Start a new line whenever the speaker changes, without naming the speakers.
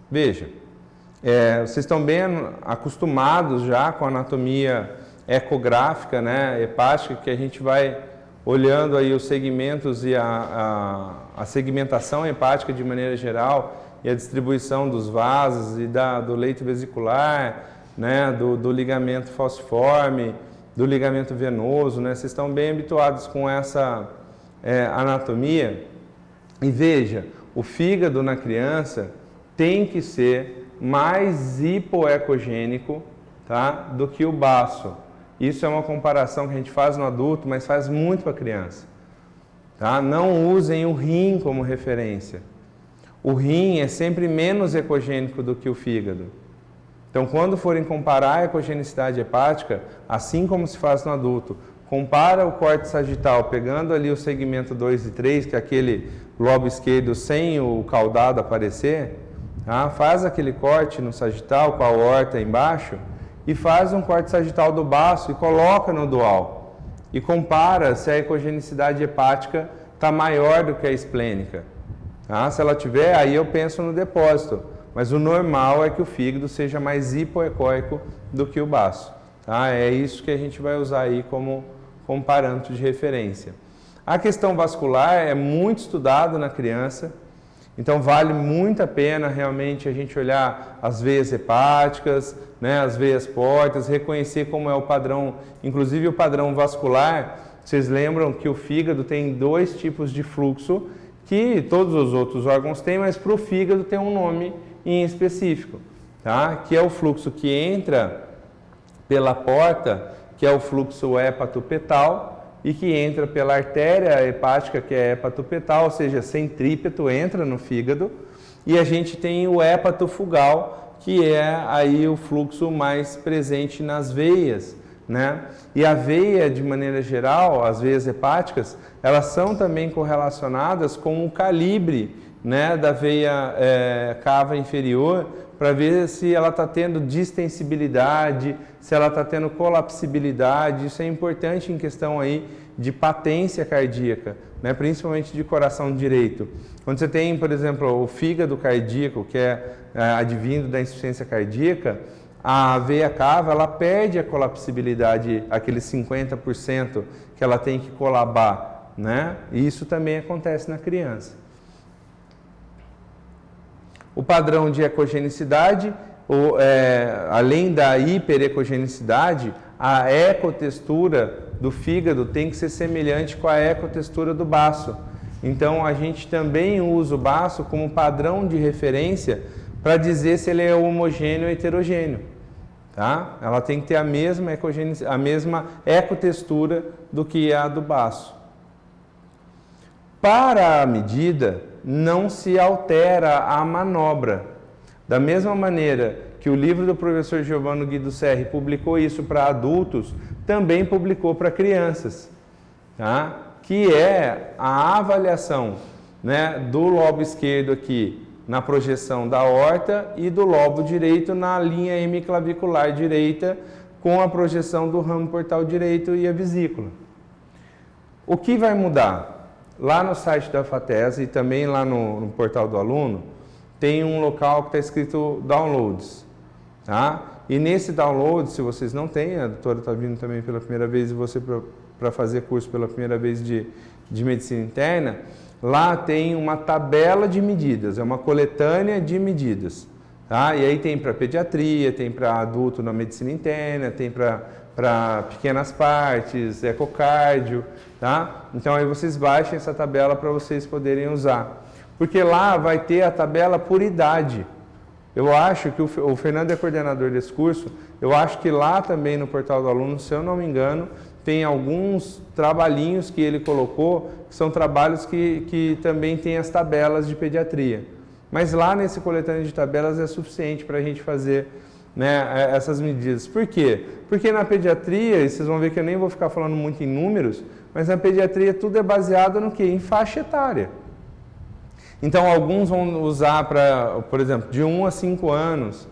Veja, vocês estão bem acostumados já com a anatomia ecográfica, né, hepática, que a gente vai olhando aí os segmentos e a segmentação hepática de maneira geral e a distribuição dos vasos e do leito vesicular, né, do ligamento falciforme, do ligamento venoso, né, vocês estão bem habituados com essa anatomia. E veja, o fígado na criança tem que ser mais hipoecogênico, tá, do que o baço. Isso é uma comparação que a gente faz no adulto, mas faz muito para a criança. Tá? Não usem o rim como referência. O rim é sempre menos ecogênico do que o fígado. Então, quando forem comparar a ecogenicidade hepática, assim como se faz no adulto, compara o corte sagital, pegando ali o segmento 2 e 3, que é aquele lobo esquerdo sem o caudado aparecer, tá? Faz aquele corte no sagital com a aorta embaixo e faz um corte sagital do baço e coloca no dual. E compara se a ecogenicidade hepática está maior do que a esplênica. Tá? Se ela tiver, aí eu penso no depósito. Mas o normal é que o fígado seja mais hipoecóico do que o baço. Tá? É isso que a gente vai usar aí como parâmetro de referência. A questão vascular é muito estudada na criança. Então, vale muito a pena realmente a gente olhar as veias hepáticas, né, as veias portas, reconhecer como é o padrão, inclusive o padrão vascular. Vocês lembram que o fígado tem 2 tipos de fluxo, que todos os outros órgãos têm, mas para o fígado tem um nome em específico, tá? Que é o fluxo que entra pela porta, que é o fluxo hepatopetal, e que entra pela artéria hepática, que é hepatopetal, ou seja, centrípeto entra no fígado, e a gente tem o hepatofugal, que é aí o fluxo mais presente nas veias, né? E a veia, de maneira geral, as veias hepáticas, elas são também correlacionadas com o calibre, né, da veia cava inferior, para ver se ela está tendo distensibilidade, se ela está tendo colapsibilidade. Isso é importante em questão aí de patência cardíaca, né? Principalmente de coração direito. Quando você tem, por exemplo, o fígado cardíaco, que é advindo da insuficiência cardíaca, a veia cava, ela perde a colapsibilidade, aqueles 50% que ela tem que colabar, né? E isso também acontece na criança. O padrão de ecogenicidade, além da hiperecogenicidade, a ecotextura do fígado tem que ser semelhante com a ecotextura do baço. Então, a gente também usa o baço como padrão de referência para dizer se ele é homogêneo ou heterogêneo. Tá? Ela tem que ter a mesma ecotextura do que a do baço. Para a medida, não se altera a manobra. Da mesma maneira que o livro do professor Giovanni Guido Serri publicou isso para adultos, também publicou para crianças, tá? Que é a avaliação, né, do lobo esquerdo aqui na projeção da aorta e do lobo direito na linha hemiclavicular direita com a projeção do ramo portal direito e a vesícula. O que vai mudar? Lá no site da FATESA e também lá no portal do aluno, tem um local que está escrito Downloads. Tá? E nesse download, se vocês não têm, a doutora está vindo também pela primeira vez e você para fazer curso pela primeira vez de medicina interna, lá tem uma tabela de medidas, é uma coletânea de medidas. Tá? E aí tem para pediatria, tem para adulto na medicina interna, tem para pequenas partes, ecocardio, tá? Então aí vocês baixem essa tabela para vocês poderem usar. Porque lá vai ter a tabela por idade. Eu acho que o Fernando é coordenador desse curso, eu acho que lá também no portal do aluno, se eu não me engano, tem alguns trabalhinhos que ele colocou, que são trabalhos que também tem as tabelas de pediatria. Mas lá nesse coletâneo de tabelas é suficiente para a gente fazer, né, essas medidas. Por quê? Porque na pediatria, e vocês vão ver que eu nem vou ficar falando muito em números, mas na pediatria tudo é baseado no quê? Em faixa etária. Então, alguns vão usar para, por exemplo, de 1 a 5 anos,